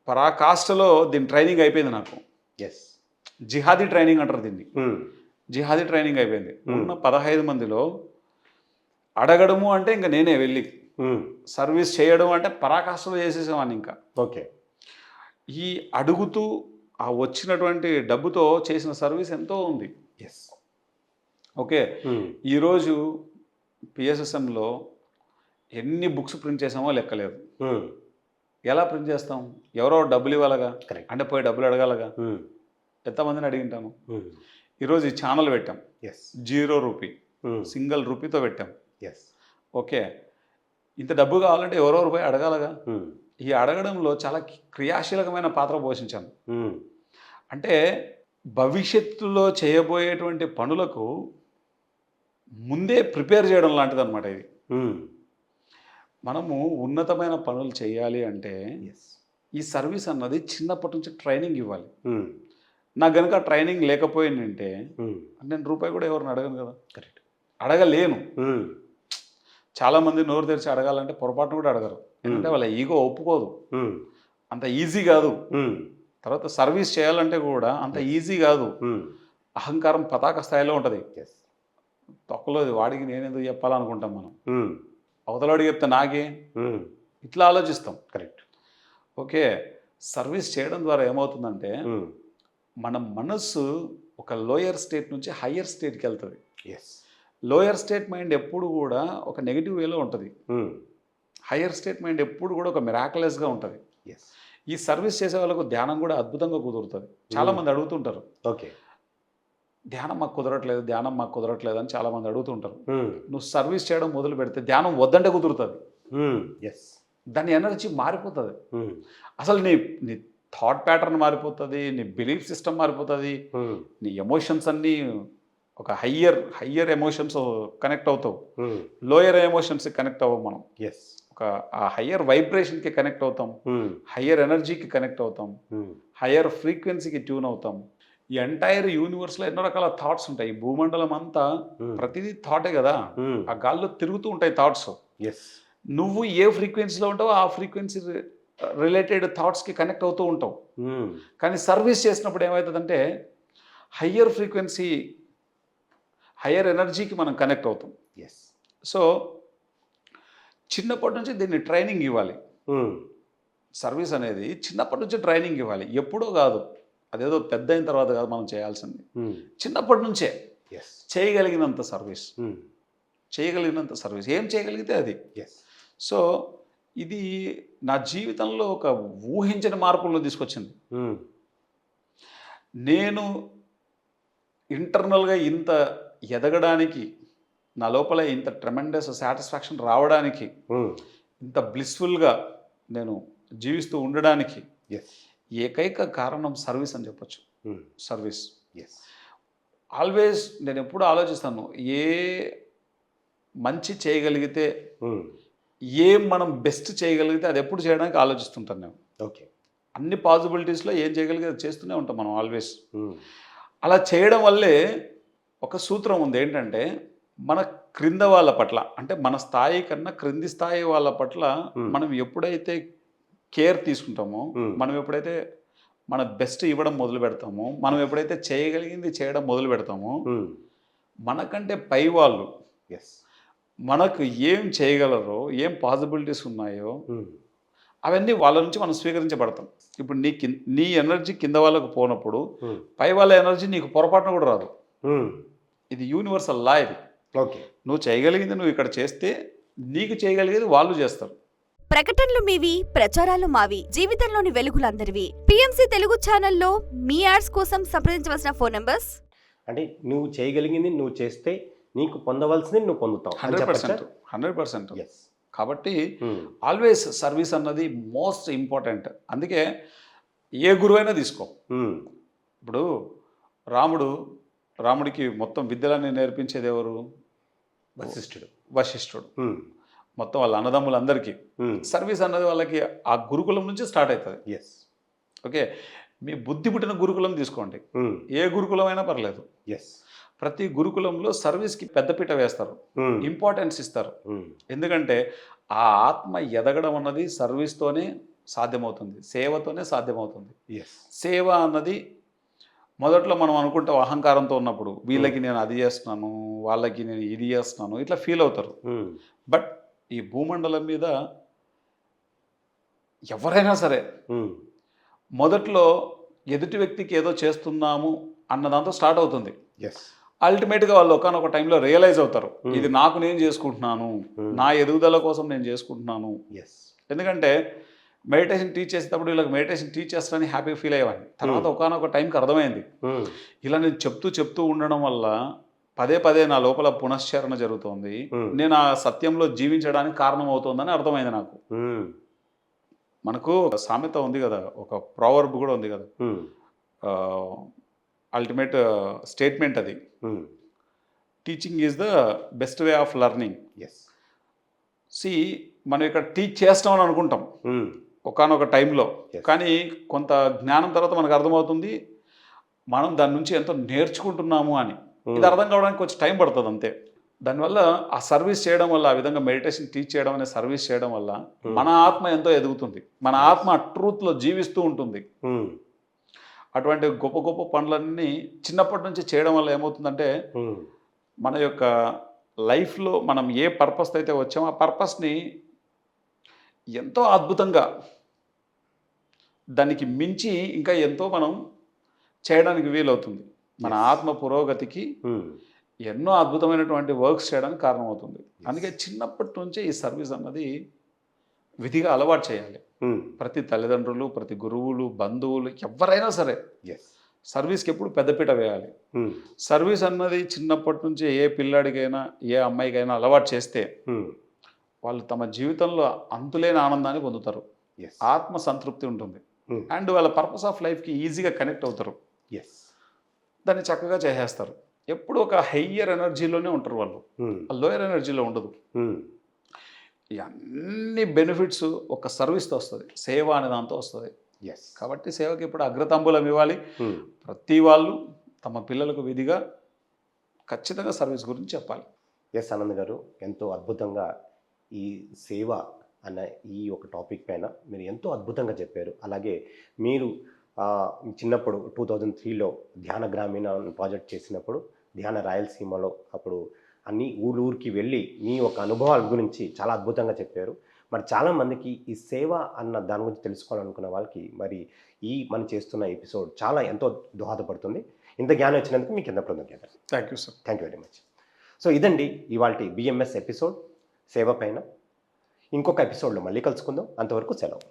పరాకాష్ఠలో దీని ట్రైనింగ్ అయిపోయింది నాకు.
ఎస్.
జిహాదీ ట్రైనింగ్ అంటారు దీన్ని. జిహాదీ ట్రైనింగ్ అయిపోయింది. ఉన్న 15 మందిలో అడగడము అంటే ఇంకా నేనే వెళ్ళి సర్వీస్ చేయడం అంటే పరాకాష్ఠలో చేసేసేవాడిని. ఇంకా
ఓకే.
ఈ అడుగుతూ ఆ వచ్చినటువంటి డబ్బుతో చేసిన సర్వీస్ ఎంతో ఉంది.
ఎస్.
ఓకే. ఈరోజు పిఎస్ఎస్ఎంలో ఎన్ని బుక్స్ ప్రింట్ చేసామో లెక్కలేదు. ఎలా ప్రింట్ చేస్తాం? ఎవరో డబ్బులు ఇవ్వాలగా, అంటే పోయి డబ్బులు అడగాలగా. ఎంతమందిని అడిగింటాను. ఈరోజు ఈ ఛానల్ పెట్టాం.
ఎస్.
0 రూపీ, సింగిల్ రూపీతో పెట్టాం.
ఎస్.
ఓకే. ఇంత డబ్బు కావాలంటే ఎవరో పోయి అడగాలగా. ఈ అడగడంలో చాలా క్రియాశీలకమైన పాత్ర పోషించాను. అంటే భవిష్యత్తులో చేయబోయేటువంటి పనులకు ముందే ప్రిపేర్ చేయడం లాంటిది అనమాట ఇది. మనము ఉన్నతమైన పనులు చేయాలి అంటే ఈ సర్వీస్ అన్నది చిన్నప్పటి నుంచి ట్రైనింగ్ ఇవ్వాలి. నాకు కనుక ట్రైనింగ్ లేకపోయిందంటే నేను రూపాయి కూడా ఎవరిని అడగను కదా.
కరెక్ట్.
అడగలేను. చాలామంది నోరు తెరిచి అడగాలంటే పొరపాటును కూడా అడగరు. ఎందుకంటే వాళ్ళ ఈగో ఒప్పుకోదు. అంత ఈజీ కాదు. తర్వాత సర్వీస్ చేయాలంటే కూడా అంత ఈజీ కాదు. అహంకారం పతాక స్థాయిలో ఉంటుంది. తొక్కలో వాడికి నేనేందుకు చెప్పాలనుకుంటాం మనం. అవతలవాడికి చెప్తే నాకే, ఇట్లా ఆలోచిస్తాం.
కరెక్ట్.
ఓకే. సర్వీస్ చేయడం ద్వారా ఏమవుతుందంటే మన మనస్సు ఒక లోయర్ స్టేట్ నుంచి హయ్యర్ స్టేట్కి వెళ్తుంది.
ఎస్.
లోయర్ స్టేట్ మైండ్ ఎప్పుడు కూడా ఒక నెగిటివ్ వేలో ఉంటుంది. హయ్యర్ స్టేట్ మైండ్ ఎప్పుడు కూడా ఒక మిరాకులస్గా ఉంటుంది.
ఎస్.
ఈ సర్వీస్ చేసే వాళ్ళకు ధ్యానం కూడా అద్భుతంగా కుదురుతుంది. చాలామంది అడుగుతుంటారు,
ఓకే,
ధ్యానం మాకు కుదరట్లేదు, ధ్యానం మాకు కుదరట్లేదు అని చాలామంది అడుగుతుంటారు. నువ్వు సర్వీస్ చేయడం మొదలు పెడితే ధ్యానం వద్దంటే కుదురుతుంది.
ఎస్.
దాని ఎనర్జీ మారిపోతుంది. అసలు నీ నీ థాట్ ప్యాటర్న్ మారిపోతుంది, నీ బిలీఫ్ సిస్టమ్ మారిపోతుంది, నీ ఎమోషన్స్ అన్నీ ఒక హయ్యర్ ఎమోషన్స్ కనెక్ట్ అవుతావు. లోయర్ ఎమోషన్స్కి కనెక్ట్ అవ్వం మనం.
ఎస్.
ఒక ఆ హయ్యర్ వైబ్రేషన్కి కనెక్ట్ అవుతాం, హయ్యర్ ఎనర్జీకి కనెక్ట్ అవుతాం, హయ్యర్ ఫ్రీక్వెన్సీకి ట్యూన్ అవుతాం. ఈ ఎంటైర్ యూనివర్స్లో ఎన్నో రకాల థాట్స్ ఉంటాయి. ఈ భూమండలం అంతా ప్రతిదీ థాటే కదా. ఆ గాల్లో తిరుగుతూ ఉంటాయి థాట్స్.
ఎస్.
నువ్వు ఏ ఫ్రీక్వెన్సీలో ఉంటావో ఆ ఫ్రీక్వెన్సీ రిలేటెడ్ థాట్స్కి కనెక్ట్ అవుతూ ఉంటావు. కానీ సర్వీస్ చేసినప్పుడు ఏమవుతుందంటే హయ్యర్ ఫ్రీక్వెన్సీ, హయ్యర్ ఎనర్జీకి మనం కనెక్ట్ అవుతాం.
ఎస్.
సో చిన్నప్పటి నుంచి దీన్ని ట్రైనింగ్ ఇవ్వాలి. సర్వీస్ అనేది చిన్నప్పటి నుంచి ట్రైనింగ్ ఇవ్వాలి. ఎప్పుడో కాదు, అదేదో పెద్ద అయిన తర్వాత కాదు మనం చేయాల్సింది. చిన్నప్పటి నుంచే చేయగలిగినంత సర్వీస్, చేయగలిగినంత సర్వీస్, ఏం చేయగలిగితే అది. సో ఇది నా జీవితంలో ఒక ఊహించిన మార్పులను తీసుకొచ్చింది. నేను ఇంటర్నల్గా ఇంత ఎదగడానికి, నా లోపల ఇంత ట్రెమెండస్ సాటిస్ఫాక్షన్ రావడానికి, ఇంత బ్లిస్ఫుల్గా నేను జీవిస్తూ ఉండడానికి ఏకైక కారణం సర్వీస్ అని చెప్పొచ్చు. సర్వీస్. ఆల్వేస్ నేను ఎప్పుడు ఆలోచిస్తాను, ఏ మంచి చేయగలిగితే, ఏం మనం బెస్ట్ చేయగలిగితే అది ఎప్పుడు చేయడానికి ఆలోచిస్తుంటాను నేను.
ఓకే.
అన్ని పాసిబిలిటీస్లో ఏం చేయగలిగితే అది చేస్తూనే ఉంటాం మనం ఆల్వేస్. అలా చేయడం వల్లే ఒక సూత్రం ఉంది. ఏంటంటే మన క్రింద వాళ్ళ పట్ల, అంటే మన స్థాయి కన్నా క్రింది స్థాయి వాళ్ళ పట్ల మనం ఎప్పుడైతే కేర్ తీసుకుంటామో, మనం ఎప్పుడైతే మన బెస్ట్ ఇవ్వడం మొదలు పెడతామో, మనం ఎప్పుడైతే చేయగలిగింది చేయడం మొదలు పెడతామో, మనకంటే పై వాళ్ళు మనకు ఏం చేయగలరో, ఏం పాసిబిలిటీస్ ఉన్నాయో అవన్నీ వాళ్ళ నుంచి మనం స్వీకరించబడతాం. ఇప్పుడు నీ ఎనర్జీ కింద వాళ్ళకు పోనప్పుడు పై వాళ్ళ ఎనర్జీ నీకు పొరపాటున కూడా రాదు. ఇది యూనివర్సల్ లా. ఇది
ఓకే.
నువ్వు చేయగలిగింది నువ్వు ఇక్కడ చేస్తే నీకు చేయగలిగేది వాళ్ళు చేస్తారు.
ప్రకటనలు మీవి, ప్రచారాలు మావి, జీవితంలోని వెలుగులందరివి. పిఎంసి తెలుగు ఛానల్లో మీ యాడ్స్ కోసం సంప్రదించవలసిన ఫోన్ నంబర్స్.
అంటే నువ్వు చేయగలిగింది నువ్వు చేస్తే నీకు పొందవలసింది నువ్వు పొందుతావు.
100%. కాబట్టి ఆల్వేస్ సర్వీస్ అన్నది మోస్ట్ ఇంపార్టెంట్. అందుకే ఏ గురువైనా తీసుకో. ఇప్పుడు రాముడికి మొత్తం విద్యలన్నీ నేర్పించేది ఎవరు? వశిష్ఠుడు. మొత్తం వాళ్ళ అన్నదమ్ములందరికీ సర్వీస్ అన్నది వాళ్ళకి ఆ గురుకులం నుంచి స్టార్ట్ అవుతుంది. ఓకే. మీ బుద్ధి పుట్టిన గురుకులం తీసుకోండి, ఏ గురుకులం అయినా పర్లేదు. ప్రతి గురుకులంలో సర్వీస్కి పెద్దపీట వేస్తారు, ఇంపార్టెన్స్ ఇస్తారు. ఎందుకంటే ఆ ఆత్మ ఎదగడం అన్నది సర్వీస్తోనే సాధ్యమవుతుంది, సేవతోనే సాధ్యమవుతుంది.
ఎస్.
సేవ అన్నది మొదట్లో మనం అనుకుంటాం అహంకారంతో ఉన్నప్పుడు, వీళ్ళకి నేను అది చేస్తున్నాను, వాళ్ళకి నేను ఇది చేస్తున్నాను, ఇట్లా ఫీల్ అవుతారు. బట్ ఈ భూమండలం మీద ఎవరైనా సరే మొదట్లో ఎదుటి వ్యక్తికి ఏదో చేస్తున్నాము అన్న దాంతో స్టార్ట్ అవుతుంది.
ఎస్.
అల్టిమేట్గా వాళ్ళు ఒకనొక టైంలో రియలైజ్ అవుతారు, ఇది నాకు నేను చేసుకుంటున్నాను, నా ఎదుగుదల కోసం నేను చేసుకుంటున్నాను.
ఎస్.
ఎందుకంటే మెడిటేషన్ టీచ్ చేసేటప్పుడు వీళ్ళకి మెడిటేషన్ టీచ్ చేస్తానని హ్యాపీ ఫీల్ అయ్యేవాడిని. తర్వాత ఒకనొక టైంకి అర్థమైంది, ఇలా నేను చెప్తూ ఉండడం వల్ల పదే పదే నా లోపల పునశ్చరణ జరుగుతోంది, నేను ఆ సత్యంలో జీవించడానికి కారణం అవుతుందని అర్థమైంది నాకు. మనకు సామెత ఉంది కదా, ఒక ప్రావర్బ్ కూడా ఉంది కదా, అల్టిమేట్ స్టేట్మెంట్ అది, teaching is the best way of learning.
Yes.
See మనం ఇక్కడ టీచ్ చేస్తామని అనుకుంటాం ఒకానొక టైంలో, కానీ కొంత జ్ఞానం తర్వాత మనకు అర్థమవుతుంది మనం దాని నుంచి ఎంతో నేర్చుకుంటున్నాము అని. ఇది అర్థం కావడానికి కొంచెం టైం పడుతుంది అంతే. దానివల్ల ఆ సర్వీస్ చేయడం వల్ల, ఆ విధంగా మెడిటేషన్ టీచ్ చేయడం అనే సర్వీస్ చేయడం వల్ల మన ఆత్మ ఎంతో ఎదుగుతుంది, మన ఆత్మ ట్రూత్లో జీవిస్తూ ఉంటుంది. అటువంటి గొప్ప గొప్ప పనులన్నీ చిన్నప్పటి నుంచి చేయడం వల్ల ఏమవుతుందంటే మన యొక్క లైఫ్లో మనం ఏ పర్పస్ అయితే వచ్చామో ఆ పర్పస్ని ఎంతో అద్భుతంగా, దానికి మించి ఇంకా ఎంతో మనం చేయడానికి వీలవుతుంది. మన ఆత్మ పురోగతికి ఎన్నో అద్భుతమైనటువంటి వర్క్స్ చేయడానికి కారణమవుతుంది. అందుకే చిన్నప్పటి నుంచే ఈ సర్వీస్ అన్నది విధిగా అలవాటు చేయాలి. ప్రతి తల్లిదండ్రులు, ప్రతి గురువులు, బంధువులు ఎవరైనా సరే సర్వీస్కి ఎప్పుడు పెద్దపీట వేయాలి. సర్వీస్ అన్నది చిన్నప్పటి నుంచి ఏ పిల్లాడికైనా ఏ అమ్మాయికైనా అలవాటు చేస్తే వాళ్ళు తమ జీవితంలో అంతులేని ఆనందాన్ని పొందుతారు, ఆత్మ సంతృప్తి ఉంటుంది, అండ్ వాళ్ళ పర్పస్ ఆఫ్ లైఫ్కి ఈజీగా కనెక్ట్ అవుతారు, దాన్ని చక్కగా చేసేస్తారు. ఎప్పుడు ఒక హయ్యర్ ఎనర్జీలోనే ఉంటారు వాళ్ళు, లోయర్ ఎనర్జీలో ఉండదు. ఈ అన్ని బెనిఫిట్స్ ఒక సర్వీస్తో వస్తుంది, సేవ అనే దాంతో వస్తుంది. కాబట్టి సేవకి ఇప్పుడు అగ్రతాంబూలం ఇవ్వాలి. ప్రతి వాళ్ళు తమ పిల్లలకు విధిగా ఖచ్చితంగా సర్వీస్ గురించి చెప్పాలి.
ఎస్ ఆనంద్ గారు, ఎంతో అద్భుతంగా ఈ సేవ అన్న ఈ ఒక టాపిక్ పైన మీరు ఎంతో అద్భుతంగా చెప్పారు. అలాగే మీరు చిన్నప్పుడు 2003లో ధ్యాన గ్రామీణ ప్రాజెక్ట్ చేసినప్పుడు, ధ్యాన రాయలసీమలో అప్పుడు అన్ని ఊరికి వెళ్ళి మీ ఒక అనుభవాల గురించి చాలా అద్భుతంగా చెప్పారు. మరి చాలామందికి ఈ సేవ అన్న దాని గురించి తెలుసుకోవాలనుకున్న వాళ్ళకి మరి ఈ మనం చేస్తున్న ఎపిసోడ్ చాలా ఎంతో దోహదపడుతుంది. ఇంత జ్ఞానం వచ్చినందుకు మీకు ఎంత కృతజ్ఞతలు.
Thank you sir.
Thank you very much. So ఇదండి ఇవాల్టి బిఎంఎస్ ఎపిసోడ్ సేవ పైన. ఇంకొక ఎపిసోడ్లో మళ్ళీ కలుసుకుందాం. అంతవరకు సెలవు.